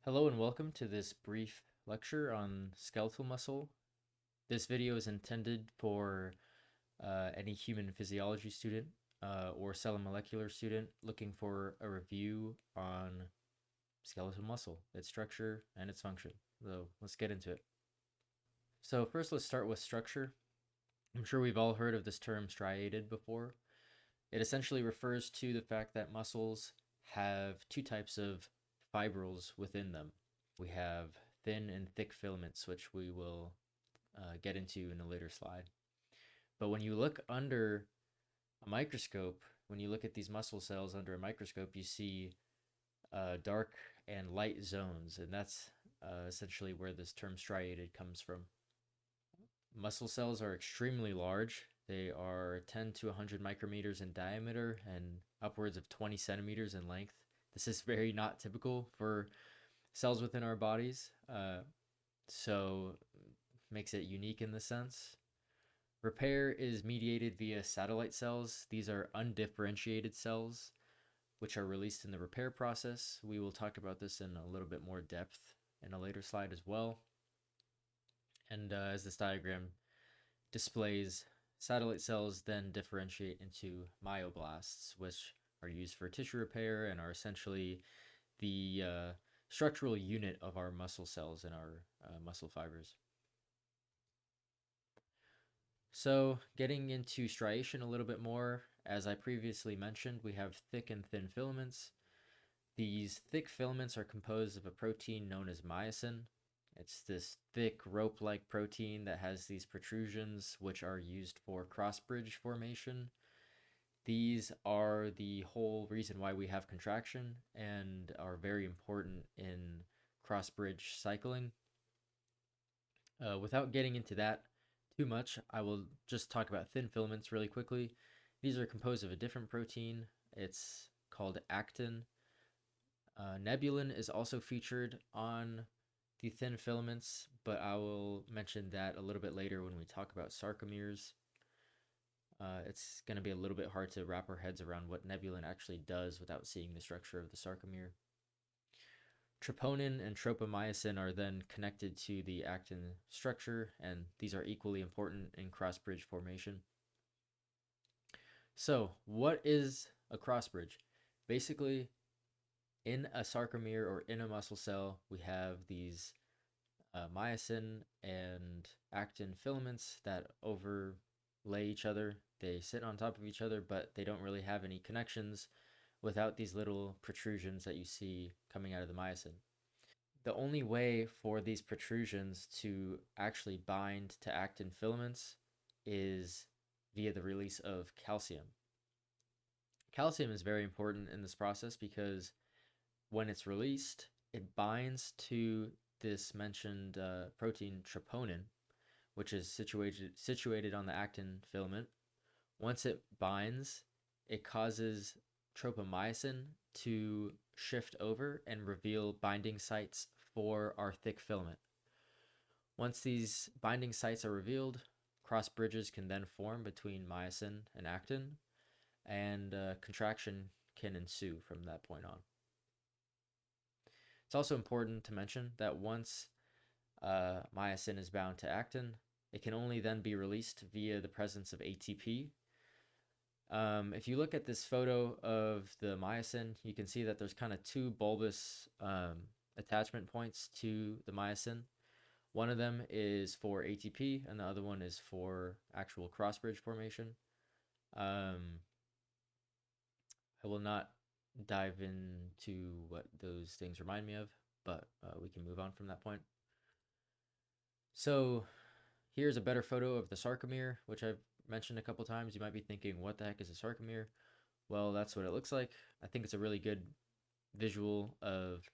Hello and welcome to this brief lecture on skeletal muscle. This video is intended for any human physiology student or cell and molecular student looking for a review on skeletal muscle, its structure, and its function. So let's get into it. So first let's start with structure. I'm sure we've all heard of this term striated before. It essentially refers to the fact that muscles have two types of fibrils within them. We have thin and thick filaments, which we will get into in a later slide. But when you look under a microscope, when you look at these muscle cells under a microscope, you see dark and light zones, and that's essentially where this term striated comes from. Muscle cells are extremely large. They are 10 to 100 micrometers in diameter and upwards of 20 centimeters in length. This is very not typical for cells within our bodies, so makes it unique in this sense. Repair is mediated via satellite cells. These are undifferentiated cells, which are released in the repair process. We will talk about this in a little bit more depth in a later slide as well. And as this diagram displays, satellite cells then differentiate into myoblasts, which are used for tissue repair and are essentially the structural unit of our muscle cells and our muscle fibers. So getting into striation a little bit more, as I previously mentioned, we have thick and thin filaments. These thick filaments are composed of a protein known as myosin. It's this thick rope-like protein that has these protrusions which are used for cross-bridge formation. These are the whole reason why we have contraction and are very important in cross-bridge cycling. Without getting into that too much, I will just talk about thin filaments really quickly. These are composed of a different protein. It's called actin. Nebulin is also featured on the thin filaments, but I will mention that a little bit later when we talk about sarcomeres. It's going to be a little bit hard to wrap our heads around what nebulin actually does without seeing the structure of the sarcomere. Troponin and tropomyosin are then connected to the actin structure, and these are equally important in cross-bridge formation. So, what is a cross-bridge? Basically, in a sarcomere or in a muscle cell, we have these myosin and actin filaments that overlay each other. They sit on top of each other, but they don't really have any connections without these little protrusions that you see coming out of the myosin. The only way for these protrusions to actually bind to actin filaments is via the release of calcium. Calcium is very important in this process because when it's released, it binds to this mentioned protein troponin, which is situated on the actin filament. Once it binds, it causes tropomyosin to shift over and reveal binding sites for our thick filament. Once these binding sites are revealed, cross bridges can then form between myosin and actin, and contraction can ensue from that point on. It's also important to mention that once myosin is bound to actin, it can only then be released via the presence of ATP. If you look at this photo of the myosin, you can see that there's kind of two bulbous attachment points to the myosin. One of them is for ATP, and the other one is for actual cross-bridge formation. I will not dive into what those things remind me of, but we can move on from that point. So here's a better photo of the sarcomere, which I've mentioned a couple times. You might be thinking, what the heck is a sarcomere? Well, that's what it looks like. I think it's a really good visual of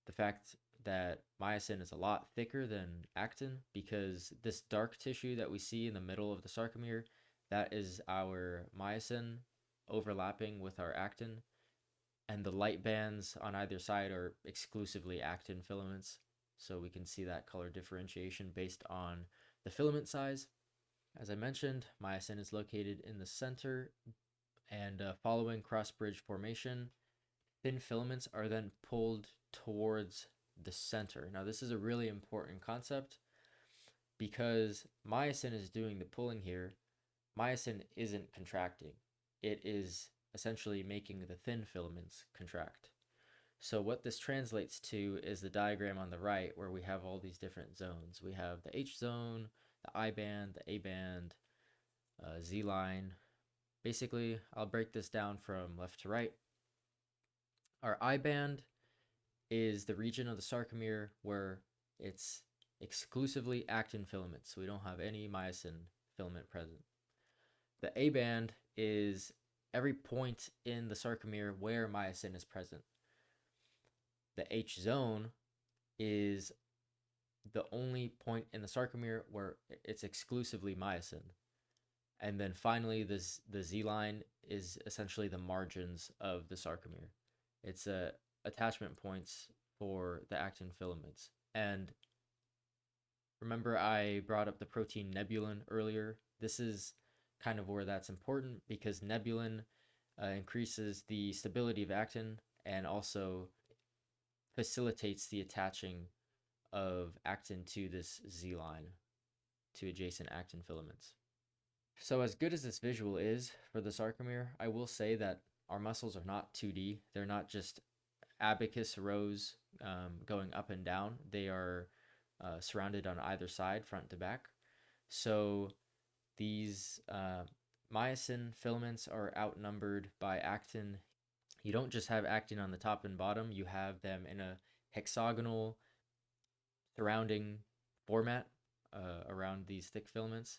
the fact that myosin is a lot thicker than actin, because this dark tissue that we see in the middle of the sarcomere, that is our myosin overlapping with our actin, and the light bands on either side are exclusively actin filaments. So we can see that color differentiation based on the filament size. As I mentioned, myosin is located in the center, and following cross-bridge formation, thin filaments are then pulled towards the center. Now, this is a really important concept because myosin is doing the pulling here. Myosin isn't contracting. It is essentially making the thin filaments contract. So what this translates to is the diagram on the right where we have all these different zones. We have the H zone, the I band, the A band, Z line. Basically, I'll break this down from left to right. Our I band is the region of the sarcomere where it's exclusively actin filaments. So we don't have any myosin filament present. The A band is every point in the sarcomere where myosin is present. The H zone is the only point in the sarcomere where it's exclusively myosin. And then finally, the Z line is essentially the margins of the sarcomere. It's attachment points for the actin filaments. And remember I brought up the protein nebulin earlier. This is kind of where that's important because nebulin increases the stability of actin and also facilitates the attaching of actin to this Z line, to adjacent actin filaments. So as good as this visual is for the sarcomere, I will say that our muscles are not 2D. They're not just abacus rows going up and down. They are surrounded on either side, front to back. So these myosin filaments are outnumbered by actin. You don't just have actin on the top and bottom, you have them in a hexagonal surrounding format around these thick filaments.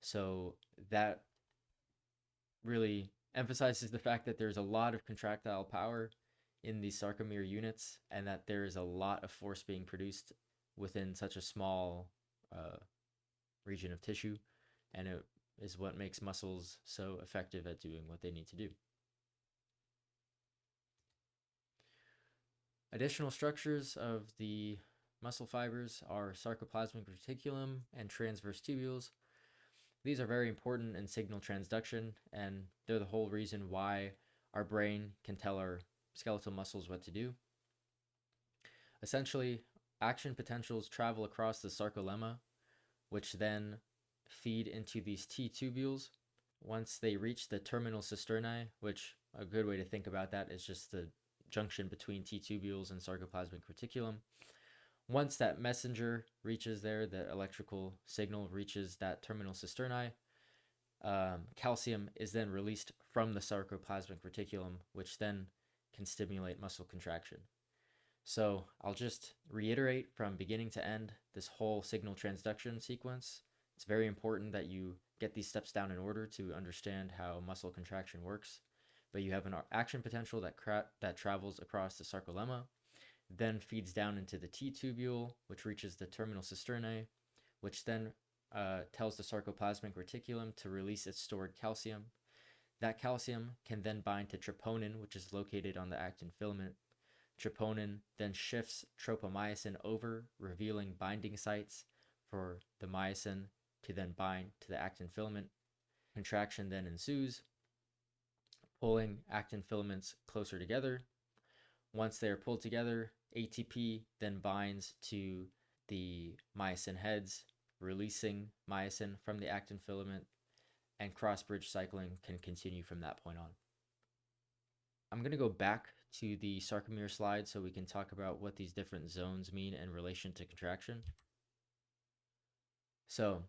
So that really emphasizes the fact that there's a lot of contractile power in these sarcomere units and that there is a lot of force being produced within such a small region of tissue, and it is what makes muscles so effective at doing what they need to do. Additional structures of the muscle fibers are sarcoplasmic reticulum and transverse tubules. These are very important in signal transduction, and they're the whole reason why our brain can tell our skeletal muscles what to do. Essentially, action potentials travel across the sarcolemma, which then feed into these T tubules. Once they reach the terminal cisternae, which a good way to think about that is just the junction between T tubules and sarcoplasmic reticulum. Once that messenger reaches there, the electrical signal reaches that terminal cisternae, calcium is then released from the sarcoplasmic reticulum, which then can stimulate muscle contraction. So I'll just reiterate from beginning to end this whole signal transduction sequence. It's very important that you get these steps down in order to understand how muscle contraction works. But you have an action potential that travels across the sarcolemma, then feeds down into the T tubule, which reaches the terminal cisternae, which then tells the sarcoplasmic reticulum to release its stored calcium. That calcium can then bind to troponin, which is located on the actin filament. Troponin then shifts tropomyosin over, revealing binding sites for the myosin to then bind to the actin filament. Contraction then ensues, pulling actin filaments closer together. Once they are pulled together, ATP then binds to the myosin heads, releasing myosin from the actin filament, and cross-bridge cycling can continue from that point on. I'm going to go back to the sarcomere slide so we can talk about what these different zones mean in relation to contraction. So,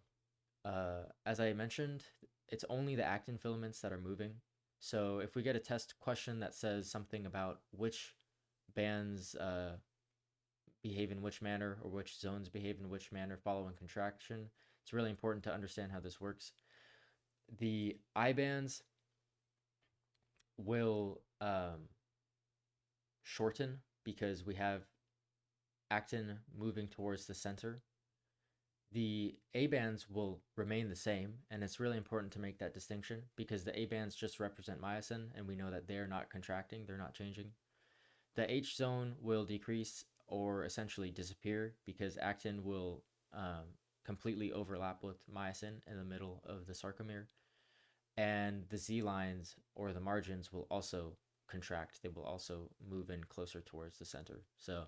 as I mentioned, it's only the actin filaments that are moving. So if we get a test question that says something about which bands behave in which manner or which zones behave in which manner following contraction, it's really important to understand how this works. The I bands will shorten because we have actin moving towards the center. The A bands will remain the same, and it's really important to make that distinction because the A bands just represent myosin, and we know that they're not contracting, they're not changing. The H zone will decrease or essentially disappear because actin will completely overlap with myosin in the middle of the sarcomere. And the Z lines or the margins will also contract. They will also move in closer towards the center. So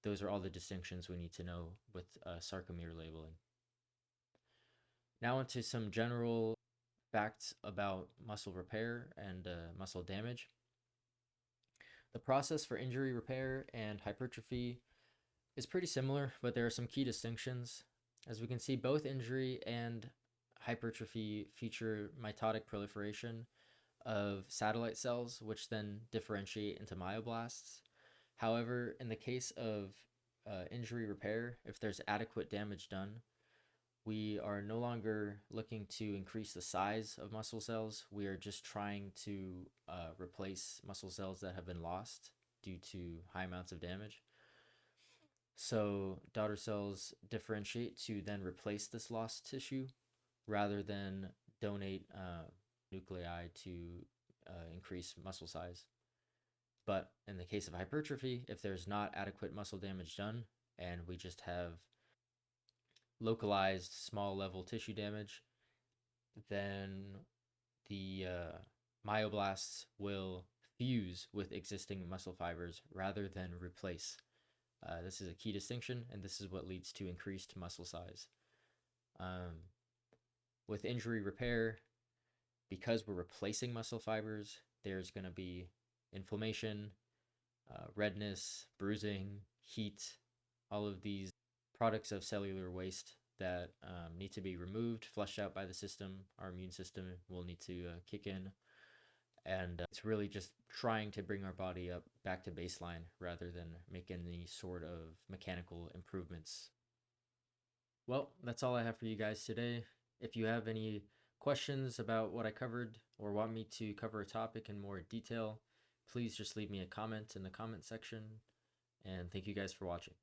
those are all the distinctions we need to know with sarcomere labeling. Now onto some general facts about muscle repair and muscle damage. The process for injury repair and hypertrophy is pretty similar, but there are some key distinctions. As we can see, both injury and hypertrophy feature mitotic proliferation of satellite cells, which then differentiate into myoblasts. However, in the case of injury repair, if there's adequate damage done, we are no longer looking to increase the size of muscle cells. We are just trying to replace muscle cells that have been lost due to high amounts of damage. So daughter cells differentiate to then replace this lost tissue rather than donate nuclei to increase muscle size. But in the case of hypertrophy, if there's not adequate muscle damage done and we just have localized small level tissue damage, then the myoblasts will fuse with existing muscle fibers rather than replace. This is a key distinction, and this is what leads to increased muscle size. With injury repair, because we're replacing muscle fibers, there's going to be inflammation, redness, bruising, heat, all of these products of cellular waste that need to be removed, flushed out by the system. Our immune system will need to kick in. And it's really just trying to bring our body up back to baseline rather than make any sort of mechanical improvements. Well, that's all I have for you guys today. If you have any questions about what I covered or want me to cover a topic in more detail, please just leave me a comment in the comment section. And thank you guys for watching.